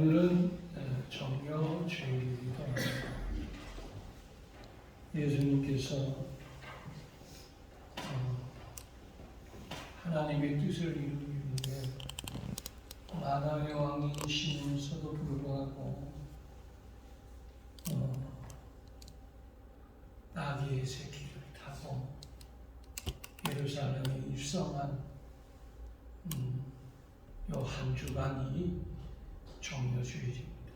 오늘은 정요 주일이기도 합니다. 예수님께서 하나님의 뜻을 이루기 위해 만왕의 왕이시면서도 불구하고 나귀의 새끼를 타고 예루살렘에 입성한 요 한 주간이 정요주일입니다.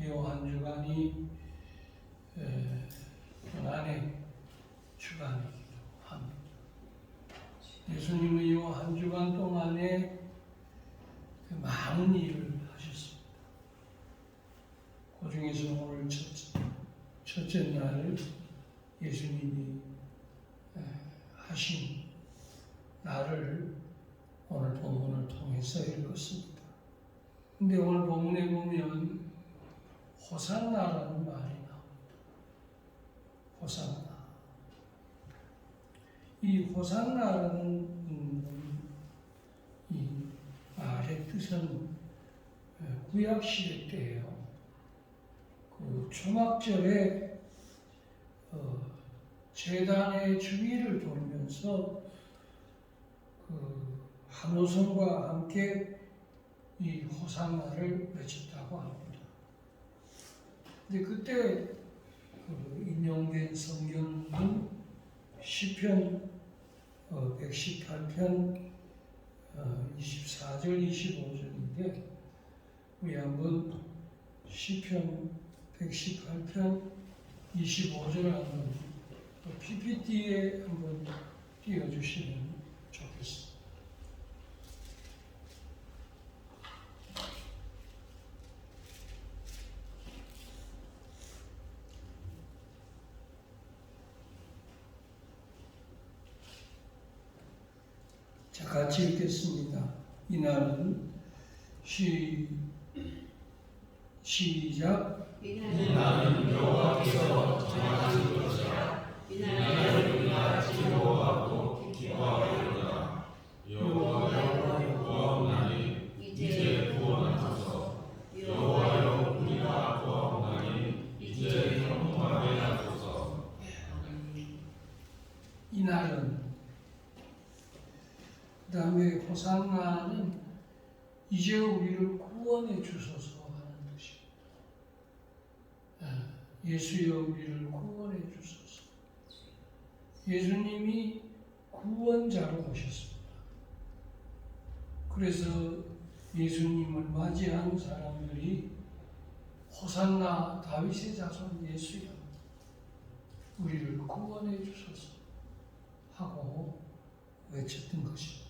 요 한 주간이 고난의 주간이기도 합니다. 예수님은 요 한 주간 동안에 많은 일을 하셨습니다. 그 중에서 오늘 첫째 날 예수님이 하신 날을 오늘 본문을 통해서 읽었습니다. 근데 오늘 본문에 보면 호산나라는 말이 나옵니다. 호산나. 이 호산나라는 이 말의 뜻은 구약시대 때예요. 그 초막절에 제단의 주위를 돌면서 한호성과 함께 이 호산나를 외쳤다고 합니다. 근데 그때 인용된 성경은 시편 118편 24절 25절인데 우리 한번 시편 118편 25절 한번 PPT에 한번 띄워주시면 좋겠습니다. 자, 같이 읽겠습니다. 이날은 시작. 이날은 여호와께서 정하신 것이라. 이날은 우리가 즐거워하고 기뻐하리로다. 여호와여 구하옵나니 이제 구원하소서. 여호와여 우리가 구하옵나니 이제 형통하게 하소서. 이날은 그 다음에 호산나는 이제 우리를 구원해 주소서 하는 뜻입니다. 예수여 우리를 구원해 주소서. 예수님이 구원자로 오셨습니다. 그래서 예수님을 맞이한 사람들이 호산나 다윗의 자손 예수여 우리를 구원해 주소서 하고 외쳤던 것입니다.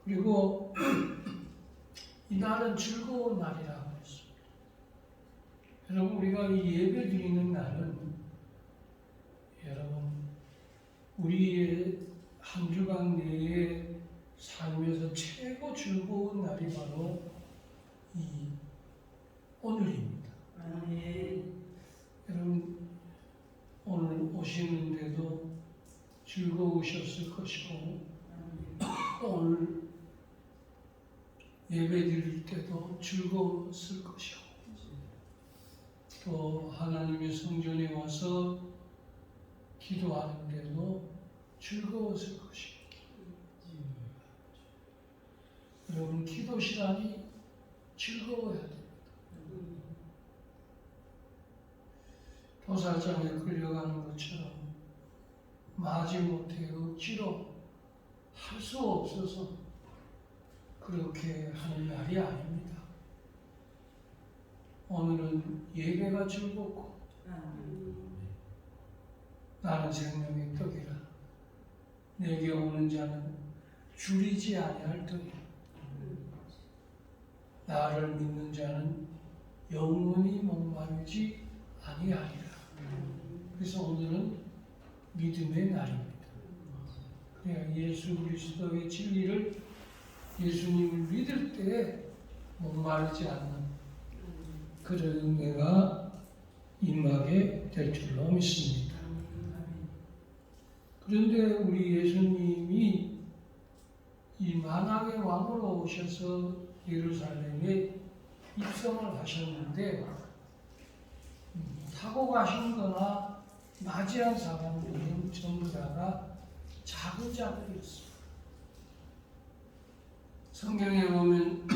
그리고 이날은 즐거운 날이라고 했습니다. 여러분 우리가 이 예배 드리는 날은 여러분 우리의 한 주간 내에 살면서 최고 즐거운 날이 바로 이 오늘입니다. 여러분 오늘 오시는데도 즐거우셨을 것이고 오늘 예배 드릴 때도 즐거웠을 것이고 또 하나님의 성전에 와서 기도하는데도 즐거웠을 것이고 여러분 기도 시간이 즐거워야 됩니다. 도살장에 끌려가는 것처럼 마지못해 억지로 할 수 없어서 그렇게 하는 날이 아닙니다. 오늘은 예배가 즐겁고 나는 생명의 떡이라 내게 오는 자는 줄이지 아니할 터이라 나를 믿는 자는 영원히 목마르지 아니하리라. 그래서 오늘은 믿음의 날입니다. 그냥 예수 그리스도의 진리를 예수님을 믿을 때 목마르지 않는 그런 은혜가 임하게 될 줄로 믿습니다. 그런데 우리 예수님이 이 이 만왕의 왕으로 오셔서 예루살렘에 입성을 하셨는데 타고 가신 거나 맞이한 사람들은 전부 다가 작은 자들이었습니다. 성경에 보면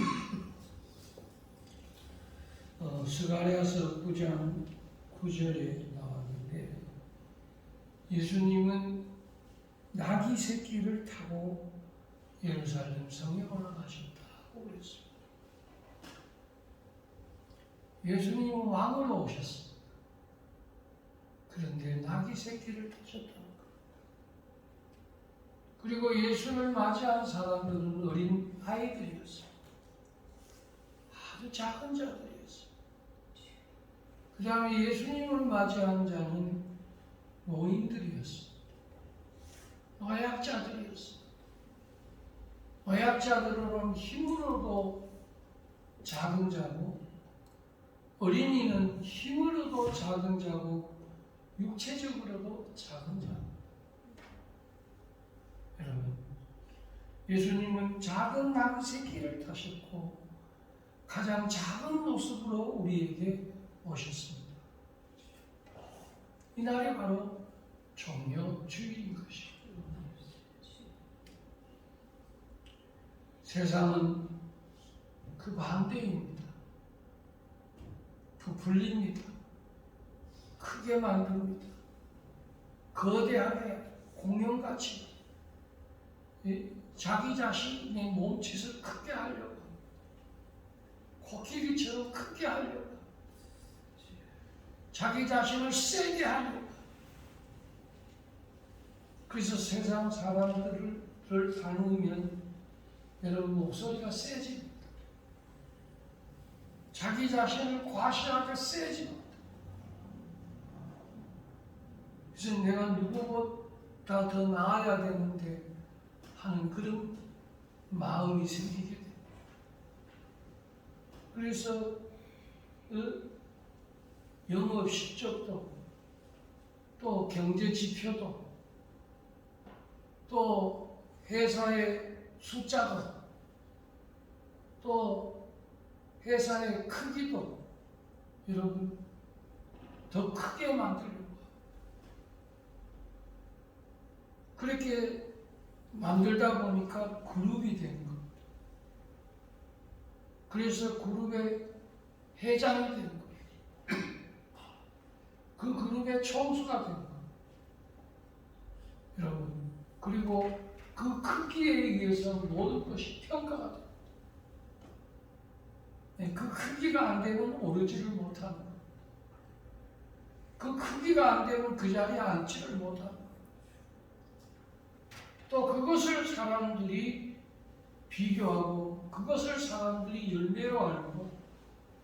스가랴서 9장 9절에 나왔는데 예수님은 나귀 새끼를 타고 예루살렘 성에 올라가셨다고 그랬습니다. 예수님은 왕으로 오셨습니다. 그런데 나귀 새끼를 타셨다는 거예요. 그리고 예수를 맞이한 사람들은 어린 아이들이었습니다. 아주 작은 자들이었습니다. 그 다음에 예수님을 맞이한 자는 노인들이었습니다. 노약자들이었습니다. 노약자들은 힘으로도 작은 자고 어린이는 힘으로도 작은 자고 육체적으로도 작은 자. 여러분, 예수님은 작은 나귀 새끼를 타셨고 가장 작은 모습으로 우리에게 오셨습니다. 이날이 바로 종려 주일인 것입니다. 세상은 그 반대입니다. 부풀립니다. 크게 만듭니다. 거대하게 공룡같이 자기 자신의 몸짓을 크게 하려고 합니다. 코끼리처럼 크게 하려고 합니다. 자기 자신을 세게 하려고 합니다. 그래서 세상 사람들을 닮으면 여러분 목소리가 세집니다. 자기 자신을 과시하게 세집니다. 그래서 내가 누구보다 더 나아야 되는데 하는 그런 마음이 생기게 됩니다. 그래서 영업 실적도 또 경제 지표도 또 회사의 숫자도 또 회사의 크기도 여러분 더 크게 만들려고 그렇게 만들다 보니까 그룹이 된 겁니다. 그래서 그룹의 회장이 된 거예요. 그 그룹의 총수가 된 거예요. 여러분, 그리고 그 크기에 의해서 모든 것이 평가가 됩니다. 그 크기가 안 되면 오르지를 못하는 거예요. 그 크기가 안 되면 그 자리에 앉지를 못하는 거예요. 또 그것을 사람들이 비교하고 그것을 사람들이 열매로 알고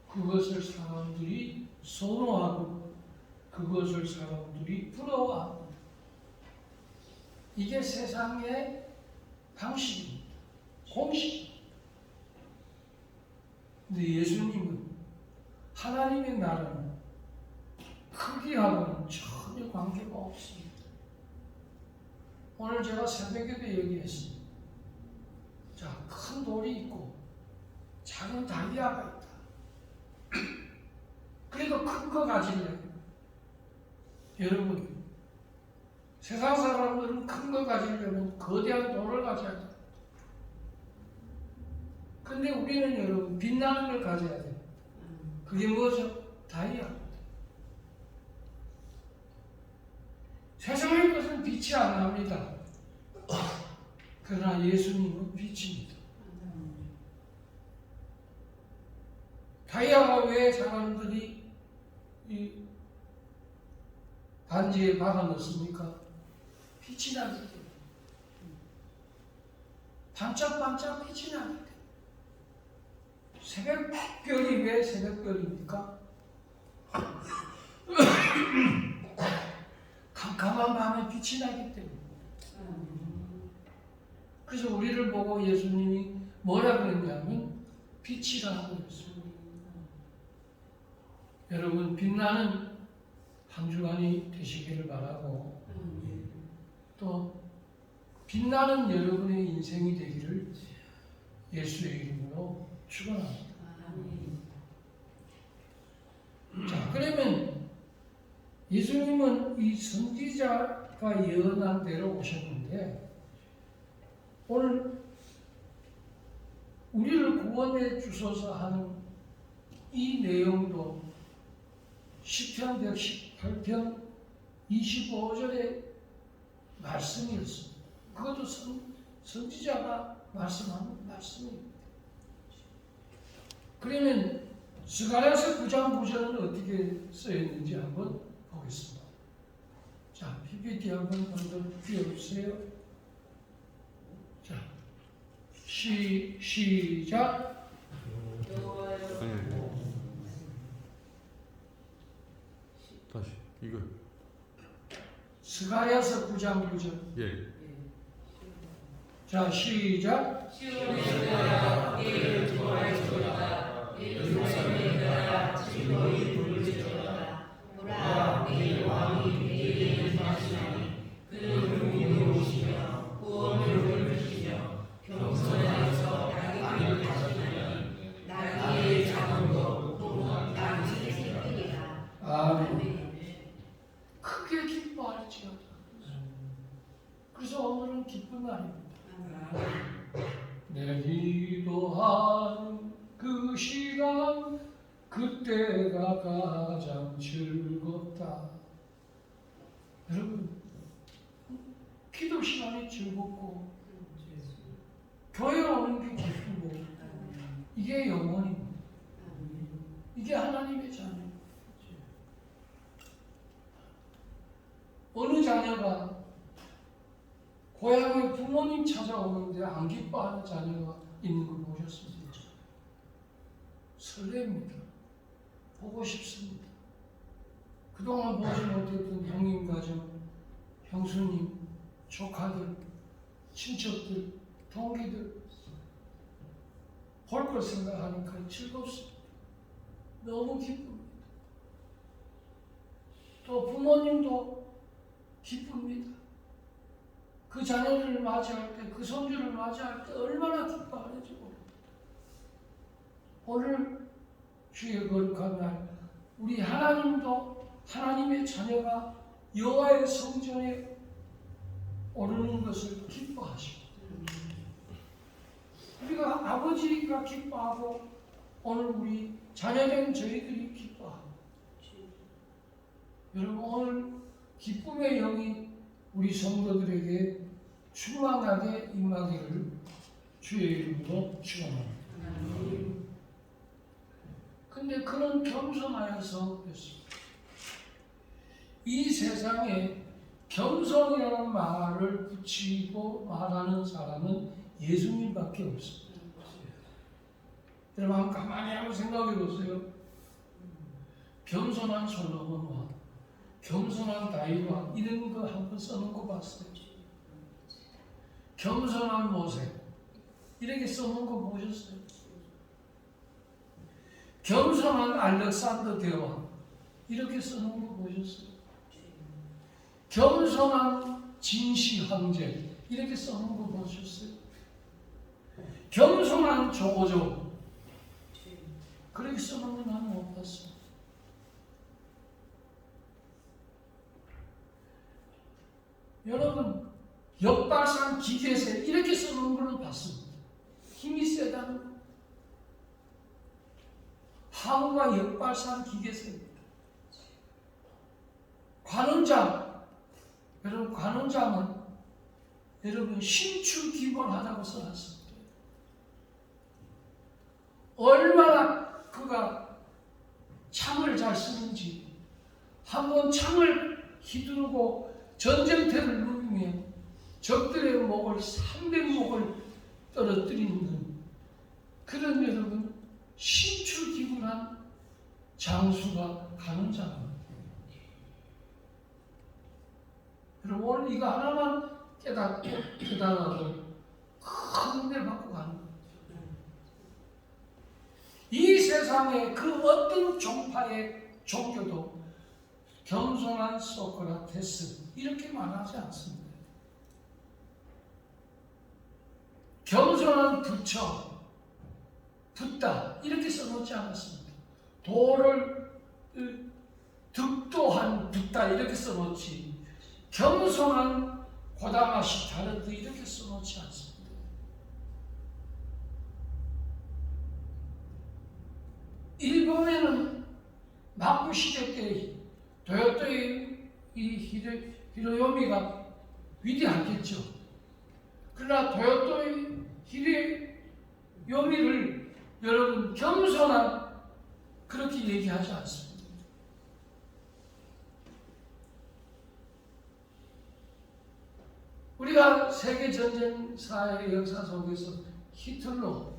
그것을 사람들이 선호하고 그것을 사람들이 부러워합니다. 이게 세상의 방식입니다. 공식입니다. 근데 예수님은 하나님의 나라는 크기하고는 전혀 관계가 없습니다. 오늘 제가 새벽에도 얘기했습니다. 자, 큰 돌이 있고 작은 다이아가 있다. 그래도 큰 거 가질래요. 여러분, 세상 사람들은 큰 거 가지려면 거대한 돌을 가져야 돼요. 근데 우리는 여러분 빛나는 걸 가져야 돼요. 그게 뭐죠? 다이아입니다. 세상의 것은 빛이 안 납니다. 그러나 예수님은 빛입니다. 다이아가 왜 사람들이 이 반지에 박아 넣습니까? 빛이 나기 때문에. 반짝반짝 빛이 나기 때문에. 새벽별이 왜 새벽별입니까? 캄캄한 밤에 빛이 나기 때문에. 그래서 우리를 보고 예수님이 뭐라 그랬냐면 빛이라고 그랬습니다. 여러분, 빛나는 한 주간이 되시기를 바라고 또 빛나는 여러분의 인생이 되기를 예수의 이름으로 축원합니다. 자, 그러면 예수님은 이 선지자가 예언한 대로 오셨는데 오늘 우리를 구원해 주소서 하는 이 내용도 시편 118편 25절의 말씀이었습니다. 그것도 선지자가 말씀하는 말씀입니다. 그러면 스가랴서 9장 9절은 어떻게 써있는지 한번 보겠습니다. 자, PPT 한번 먼저 띄워주세요. 자, 시작. 다시 이거. 스가랴서 9장 9절. 예. 자, 시작. 아멘. 크게 기뻐할지어다. 그래서 오늘은 기쁜 날입니다. 내 기도하는 그 시간 그때가 가장 즐겁다. 여러분, 기도 시간이 즐겁고 교회 오는 게 기쁘고 이게 영원입니다. 이게 하나님의 자녀. 어느 자녀가 고향에 부모님 찾아오는데 안 기뻐하는 자녀가 있는 걸 보셨습니까? 설렙니다. 보고 싶습니다. 그동안 보지 못했던 형님 가정, 형수님, 조카들, 친척들, 동기들 볼 걸 생각하니까 즐겁습니다. 너무 기쁩니다. 또 부모님도 기쁩니다. 그 자녀를 맞이할 때, 그 손주를 맞이할 때 얼마나 기뻐하는지 모릅니다. 오늘 주의 거룩한 날, 우리 하나님도 하나님의 자녀가 여호와의 성전에 오르는 것을 기뻐하시고, 우리가 아버지가 기뻐하고 오늘 우리 자녀된 저희들이 기뻐하고, 여러분 오늘 기쁨의 영이 우리 성도들에게 충만하게 임하기를 주의 이름으로 축원합니다. 근데 그는 겸손하여서 그랬습니다. 이 세상에 겸손이라는 말을 붙이고 말하는 사람은 예수님밖에 없습니다. 여러분 한번 가만히 한번 생각해 보세요. 겸손한 솔로몬과 겸손한 다윗왕 이런 거 한번 써놓은 거 봤어요. 겸손한 모세 이렇게 써놓은 거 보셨어요? 겸손한 알렉산더 대왕 이렇게 써놓은 거 보셨어요? 겸손한 진시 황제 이렇게 써놓은 거 보셨어요? 겸손한 조조 그렇게 써놓은 거 나는 못 봤어요. 여러분 역발상 기계세 이렇게 써놓은 걸로 봤습니다. 힘이 세다는 하우가 역발상 기계세입니다. 관원장 여러분 관원장은 여러분 신출기본하다고 써놨습니다. 얼마나 그가 창을 잘 쓰는지 한번 창을 휘두르고 전쟁터를 누비면 적들의 목을 300목을 떨어뜨리는 그런 여러분 신출기분한 장수가 관원장입니다. 여러분 오늘 이거 하나만 깨달아도 큰 은혜 받고 가는 거예요. 이 세상에 그 어떤 종파의 종교도 겸손한 소크라테스 이렇게 말하지 않습니다. 겸손한 부처, 붓다 이렇게 써놓지 않았습니다. 도를 득도한 붓다 이렇게 써놓지 겸손한 고다마시 다르드 이렇게 써놓지 않습니다. 일본에는 막부 시대 때 도요토의 이 히로요미가 위대하겠죠. 그러나 도요토의 히로요미를 여러분 겸손한 그렇게 얘기하지 않습니다. 우리가 세계전쟁사의 역사 속에서 히틀러,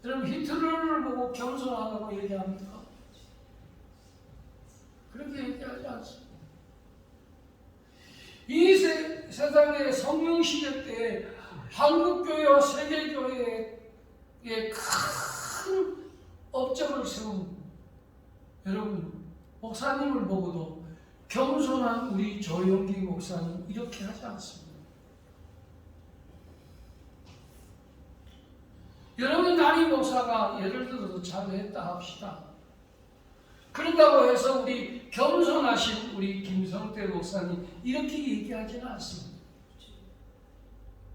여러분 히틀러를 보고 겸손하다고 얘기합니까? 그렇게 얘기하지 않습니다. 이 세상의 성령시대 때 한국교회와 세계교회에 큰 업적을 세운 여러분 목사님을 보고도 겸손한 우리 조용기 목사님 이렇게 하지 않습니다. 여러분 담임 목사가 예를 들어서 잘했다 합시다. 그런다고 해서 우리 겸손하신 우리 김성태 목사님 이렇게 얘기하지는 않습니다.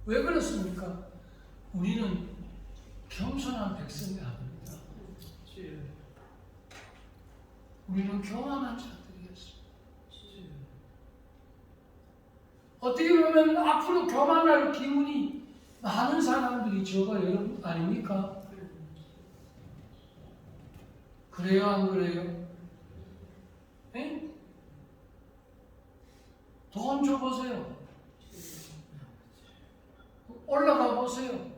왜 그렇습니까? 우리는 겸손한 백성이 아닙니다. 우리는 교만한 자들이었습니다. 어떻게 보면 앞으로 교만할 기운이 많은 사람들이 저가 여러분 아닙니까? 그래요 안 그래요? 에? 돈 줘보세요. 올라가 보세요.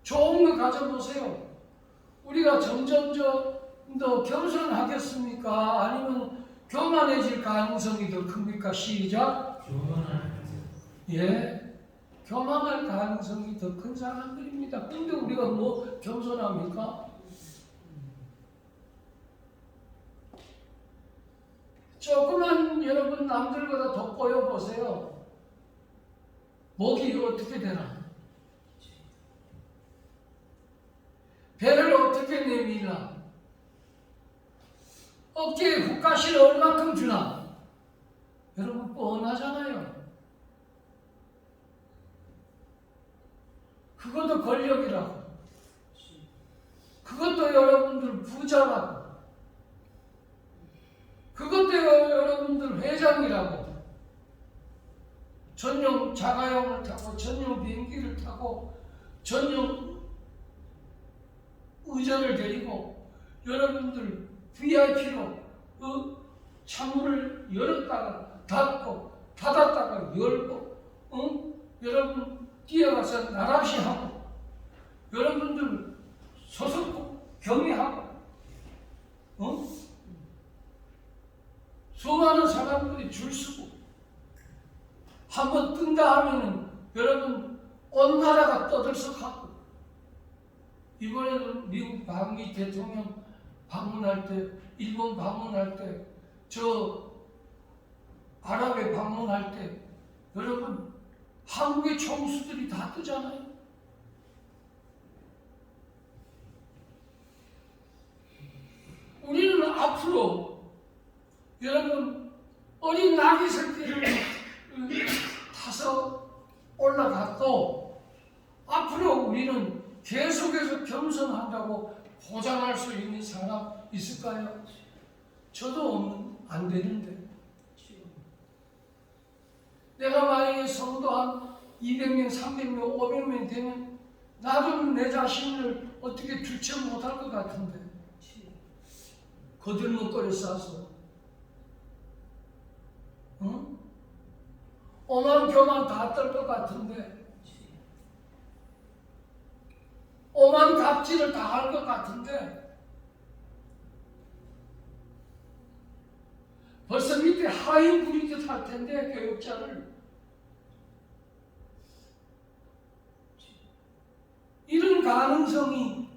좋은 거 가져보세요. 우리가 점점 더 겸손하겠습니까? 아니면 교만해질 가능성이 더 큽니까? 시작. 예, 교만할 가능성이 더 큰 사람들입니다. 근데 우리가 뭐 겸손합니까? 조금만 여러분 남들보다 더 보여보세요. 목이 어떻게 되나? 배를 어떻게 내밀나? 어깨에 국가시를 얼마큼 주나? 여러분 뻔하잖아요. 그것도 권력이라고. 그것도 여러분들 부자라고. 그것도 여러분들 회장이라고. 전용 자가용을 타고 전용 비행기를 타고 전용 의전을 데리고 여러분들 VIP로 창문을 열었다가 닫고 닫았다가 열고 여러분 뛰어가서 나랍시 하고 여러분들 소속 경의하고 수많은 사람들이 줄 서고 한번 뜬다 하면은 여러분 온 나라가 떠들썩하고 이번에는 미국 방미 대통령 방문할 때 일본 방문할 때 저 아랍에 방문할 때 여러분 한국의 총수들이 다 뜨잖아요. 우리는 앞으로 여러분 어린 나귀 새끼를 타서 올라갔고 앞으로 우리는 계속해서 겸손한다고 보장할 수 있는 사람 있을까요? 저도 안 되는데 내가 만약에 성도 한 200명, 300명, 500명 되면 나도 내 자신을 어떻게 주체 못할 것 같은데 거들먹거려 싸서 오만 교만 다 떨 것 같은데 오만 갑질을 다 할 것 같은데 벌써 밑에 하인 부리듯 할 텐데 교육자를 이런 가능성이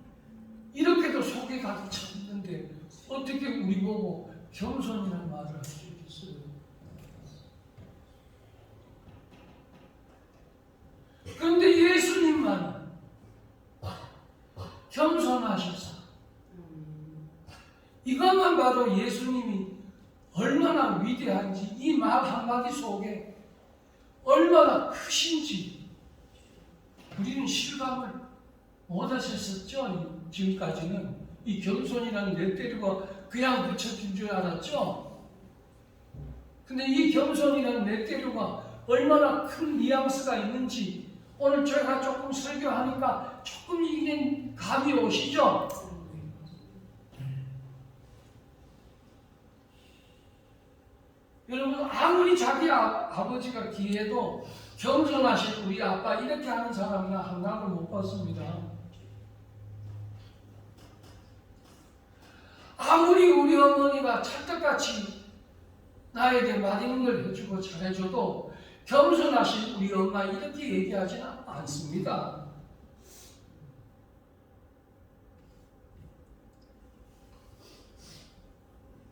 이렇게도 속에 가득 찼는데 어떻게 우리 보고 겸손이라는 말을 할 수 있겠어요? 겸손하셔서 이것만 봐도 예수님이 얼마나 위대한지 이 말 한마디 속에 얼마나 크신지 우리는 실감을 못하셨었죠. 지금까지는 이 겸손이라는 넷대류가 그냥 붙여진 줄 알았죠. 근데 이 겸손이라는 넷대류가 얼마나 큰 뉘앙스가 있는지 오늘 제가 조금 설교하니까 조금 이게 감이 오시죠? 여러분 아무리 자기 아버지가 귀해도 겸손하신 우리 아빠 이렇게 하는 사람이나 한나를 못 봤습니다. 아무리 우리 어머니가 찰떡같이 나에게 맛있는 걸 해주고 잘해줘도 겸손하신 우리 엄마 이렇게 얘기하지는 않습니다.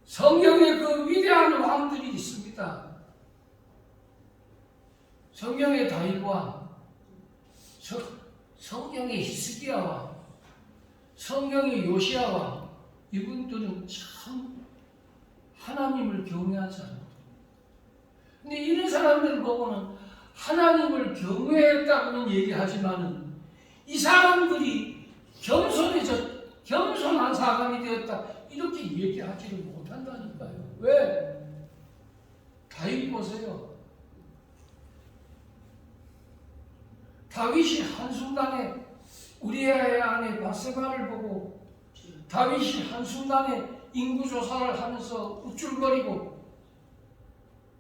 성경에 그 위대한 왕들이 있습니다. 성경의 다윗왕, 성경의 히스기야 왕, 성경의 요시야 왕, 이분들은 참 하나님을 경외한 사람들. 근데 이런 사람들 보고는 하나님을 경외했다고는 얘기하지만은 이 사람들이 겸손한 사람이 되었다 이렇게 얘기하지를 못한다니까요. 왜? 다윗 보세요. 다윗이 한순간에 우리아의 아내 바세바를 보고 다윗이 한순간에 인구조사를 하면서 우쭐거리고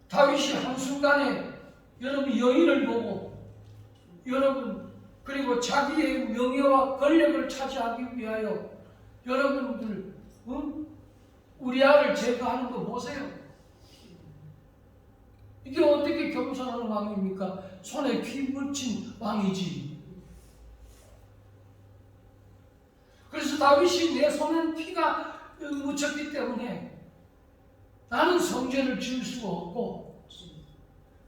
다윗이 한순간에 여러분 여인을 보고 여러분 그리고 자기의 명예와 권력을 차지하기 위하여 여러분들 우리아를 제거하는 거 보세요. 이게 어떻게 겸손한 왕입니까? 손에 피 묻힌 왕이지. 그래서 다윗이 내 손엔 피가 묻혔기 때문에 나는 성전을 지을 수가 없고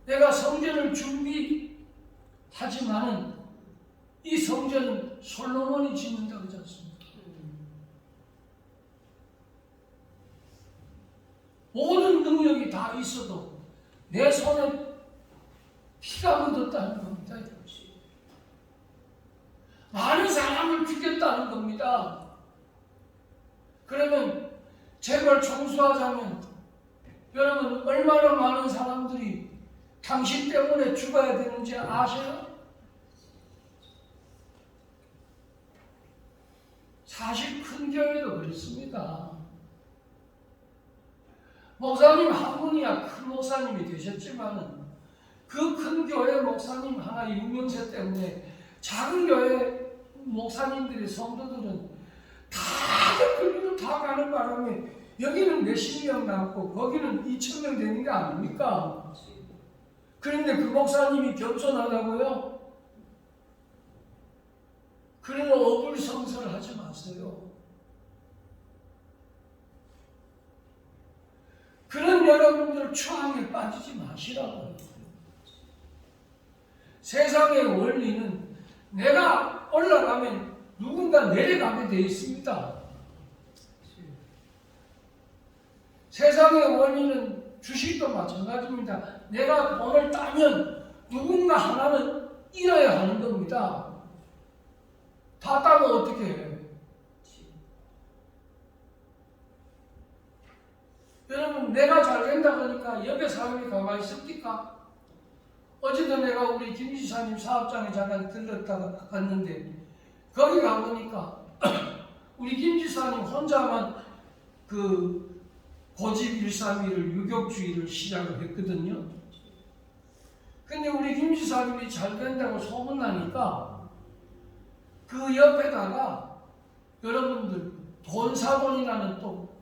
내가 성전을 준비하지만은 이 성전은 솔로몬이 짓는다고 그러지 않습니까? 모든 능력이 다 있어도 내 손에 피가 묻었다는 겁니다. 많은 사람을 죽였다는 겁니다. 그러면 제발 총수하자면 여러분 얼마나 많은 사람들이 당신 때문에 죽어야 되는지 아세요? 사실 큰 교회도 그렇습니다. 목사님 한 분이야 큰 목사님이 되셨지만은 그 큰 교회 목사님 하나 유명세 때문에 작은 교회 목사님들의 성도들은 다들 그리로 다 가는 바람에 여기는 몇십 명 남고 거기는 2,000명 되는 게 아닙니까? 그런데 그 목사님이 겸손하다고요? 그러면 어불성설을 하지 마세요. 그런 여러분들 추앙에 빠지지 마시라고요. 세상의 원리는 내가 올라가면 누군가 내려가게 되어 있습니다. 세상의 원리는 주식도 마찬가지입니다. 내가 돈을 따면 누군가 하나는 잃어야 하는 겁니다. 다 따면 어떻게 해요? 여러분 내가 잘 된다 그러니까 옆에 사람이 가만히 있습니까? 어제도 내가 우리 김 지사님 사업장에 잠깐 들렀다가 갔는데 거기 가보니까 우리 김 지사님 혼자만 그 고집 131을 유격주의를 시작을 했거든요. 근데 우리 김 지사님이 잘 된다고 소문나니까 그 옆에다가 여러분들 돈사돈이라는 또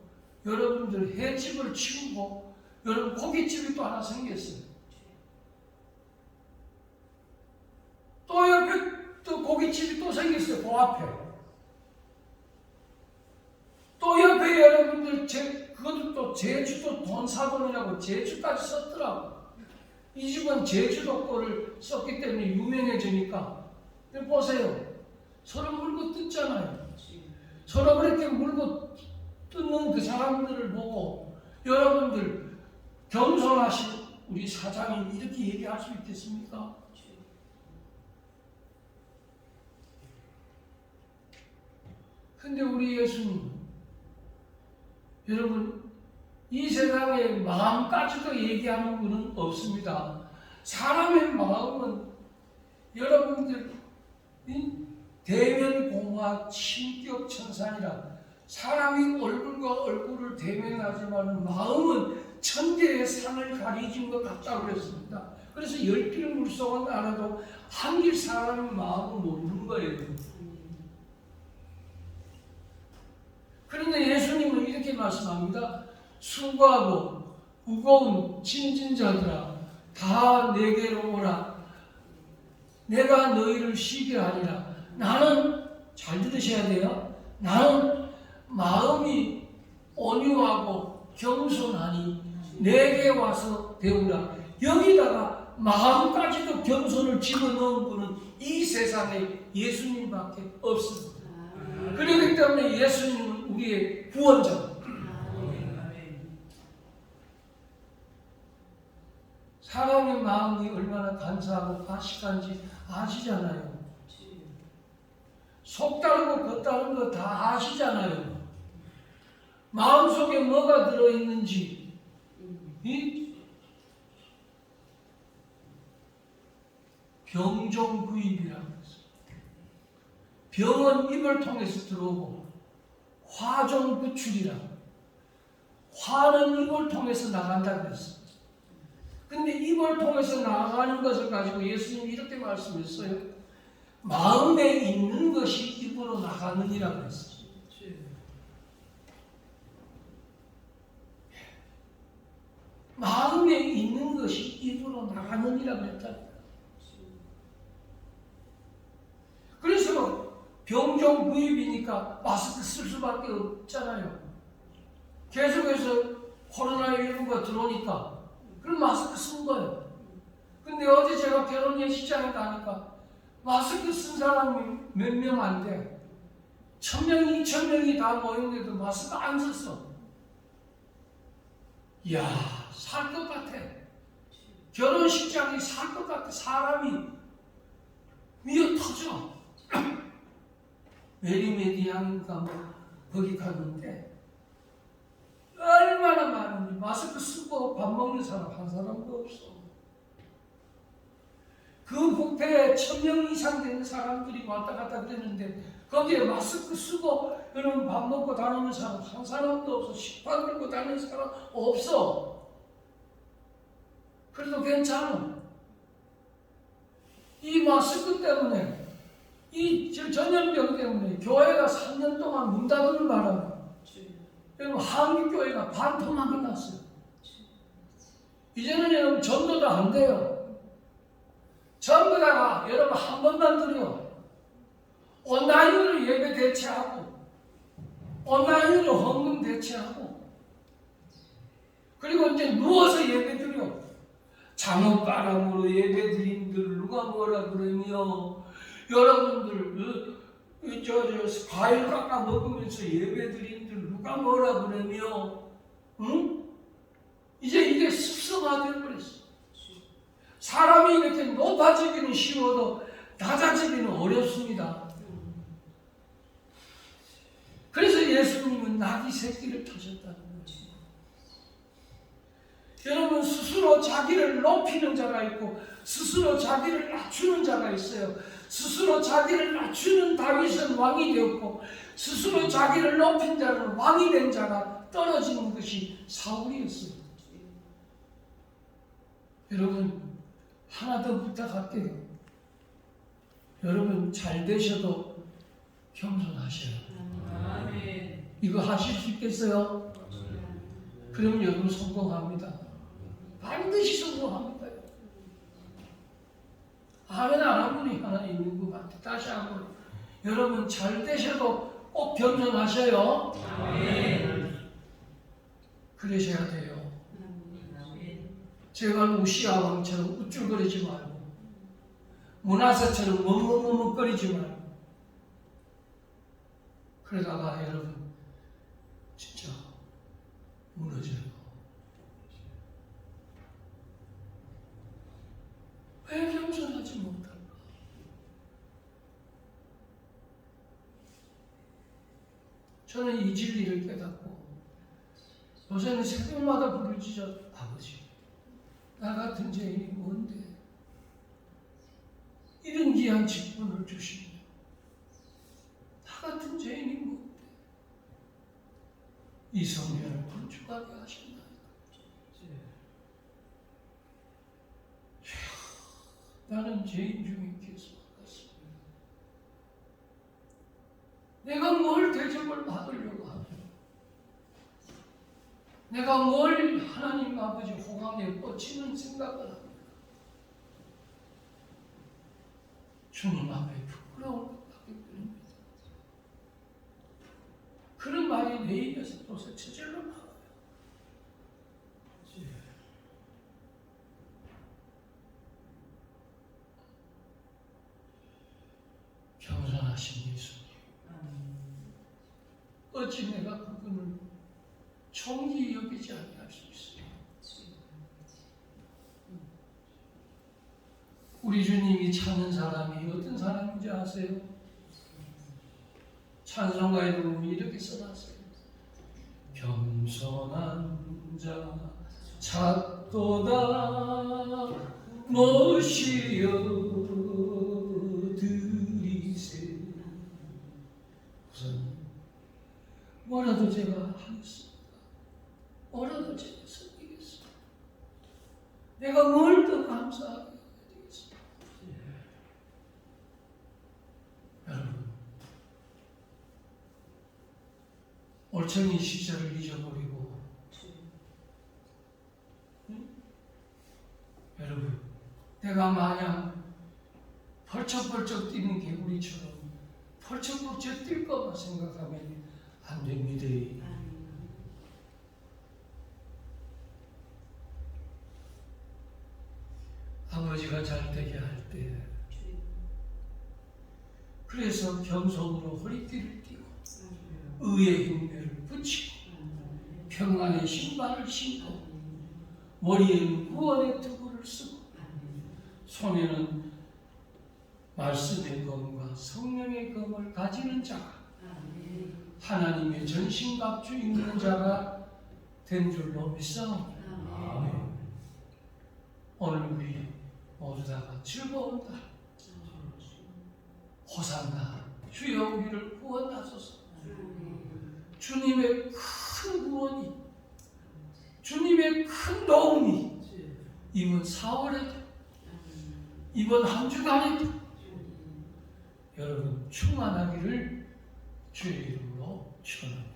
여러분들 횟집을 치우고 여러분 고깃집이 또 하나 생겼어요. 또 옆에 또 고깃집이 또 생겼어요. 그 앞에. 또 옆에 여러분들 그것도 또 제주도 돈사돈이라고 제주까지 썼더라고. 이 집은 제주도 거를 썼기 때문에 유명해지니까. 보세요. 서로 물고 뜯잖아요. 서로 그렇게 물고 뜯는 그 사람들을 보고 여러분들 겸손하신 우리 사장님 이렇게 얘기할 수 있겠습니까? 근데 우리 예수님, 여러분, 이 세상의 마음까지도 얘기하는 분은 없습니다. 사람의 마음은 여러분들 대면공화 신격천산이라 사람이 얼굴과 얼굴을 대면하지만 마음은 천대의 산을 가리진 것 같다고 그랬습니다. 그래서 10길 물속은 알아도 한 길 사람의 마음을 모르는 거예요. 그런데 예수님은 이렇게 말씀합니다. 수고하고 무거운 짐진 자들아 다 내게로 오라. 내가 너희를 쉬게 하리라. 나는, 잘 들으셔야 돼요. 나는 마음이 온유하고 겸손하니 내게 와서 배우라. 여기다가 마음까지도 겸손을 집어넣은 분은 이 세상에 예수님밖에 없습니다. 그렇기 때문에 예수님은 우리의 구원자. 사람의 마음이 얼마나 간사하고 가식한지 아시잖아요. 속 다르고 겉 다른 거 다 아시잖아요. 마음속에 뭐가 들어있는지 병종구입이라고 했어요. 병은 입을 통해서 들어오고 화종구출이라 화는 입을 통해서 나간다고 했어요. 근데 입을 통해서 나가는 것을 가지고 예수님이 이렇게 말씀했어요. 마음에 있는 것이 입으로 나가느니라고 했어요. 마음에 있는 것이 입으로 나가느니라고 했다. 그래서 병종구입이니까 마스크 쓸 수밖에 없잖아요. 계속해서 코로나19가 들어오니까 그럼 마스크 쓴 거예요. 근데 어제 제가 결혼 예식장에 가니까 마스크 쓴 사람이 몇 명 안 돼. 1000명, 2000명이 다 모였는데도 마스크 안 썼어. 이야, 살 것 같아. 결혼식장이 살 것 같아. 사람이 미어 터져. 메리메디안인가 뭐 거기 갔는데 얼마나 많은지 마스크 쓰고 밥 먹는 사람 한 사람도 없어. 그 뷔페에 1000명 이상 되는 사람들이 왔다 갔다 그랬는데 거기에 마스크 쓰고 그런 밥 먹고 다니는 사람 한 사람도 없어. 식판 들고 다니는 사람 없어. 그래도 괜찮아. 이 마스크 때문에 이 전염병 때문에 교회가 3년 동안 문 닫는 바람에 여러분 한국교회가 반토막이 났어요. 이제는 여러분 전도도 안 돼요. 전부 다가 여러분 한 번만 드려. 온라인으로 예배 대체하고 온라인으로 헌금 대체하고 그리고 이제 누워서 예배 드려. 장어바람으로 예배 드린들 누가 뭐라 그러며 여러분들 과일 깎아 먹으면서 예배 드린들 누가 뭐라 그러며 응? 이제 이게 습성화되어 버렸어. 사람이 이렇게 높아지기는 쉬워도 낮아지기는 어렵습니다. 그래서 예수님은 나귀 새끼를 타셨다는 거지. 여러분 스스로 자기를 높이는 자가 있고 스스로 자기를 낮추는 자가 있어요. 스스로 자기를 낮추는 다윗은 왕이 되었고 스스로 자기를 높인 자는 왕이 된 자가 떨어지는 것이 사울이었어요. 여러분 하나 더 부탁할게요. 여러분 잘 되셔도 겸손하셔요. 아멘. 이거 하실 수 있겠어요? 그러면 여러분 성공합니다. 반드시 성공합니다. 아멘 안 한 분이 하나 있는 것 같아. 다시 한번 여러분 잘 되셔도 꼭 겸손하셔요. 아멘. 그러셔야 돼요. 제가 우시아 왕처럼 우쭐거리지 말고 문하사처럼 머뭇머뭇거리지 말고 그러다가 여러분 진짜 무너져요. 왜 겸손하지 못할까? 저는 이 진리를 깨닫고 요새는 새벽마다 부르짖어 아버지 나 같은 죄인이 뭔데 이런 귀한 직분을 주시며 나 같은 죄인이 뭔데 이 성령을 건축하게 하셨나이까. 나는 죄인 중에 계속 같습니다. 내가 뭘 대접을 받으려고 하며 내가 뭘 하나님 아버지 호강에 꽂히는 생각을 합니다. 주님 앞에 부끄러운 것 같기 때문입니다. 그런 말이 내 입에서 도대체 저절로 나와요. 겸손하신 예수님, 어찌 내가 그분을 총기 여기지 아니할 수 있어요? 우리 주님이 찾는 사람이 어떤 사람인지 아세요? 찬송가에 보면 이렇게 써놨어요. 겸손한 자 찾도다 모시여 드리세. 우선 뭐라도 제가 하겠습니다. 뭐라도 제가 섬기겠습니다. 내가 뭘 더 감사하게 되겠습니다. 여러분, 올챙이 시절을 잊어버리고 여러분, 내가 마냥 벌쩍벌쩍 뛰는 개구리처럼 벌쩍벌쩍 뛸 것만 생각하면 안 됩니다. 아버지가 잘 되게 할 때, 그래서 겸손으로 허리띠를 띠고 의의 흉배를 붙이고 평안의 신발을 신고 머리에는 구원의 투구를 쓰고 손에는 말씀의 검과 성령의 검을 가지는 자가 하나님의 전신갑주 입는 자가 된 줄로 믿사옵니다. 오늘 우리 모두 다가 즐거운 날 호산나 주여 우리를 구원하소서. 주님의 큰 구원이 주님의 큰 도움이 이번 4월에도 이번 한 주간에도 여러분 충만하기를 주의 이름으로 축원합니다.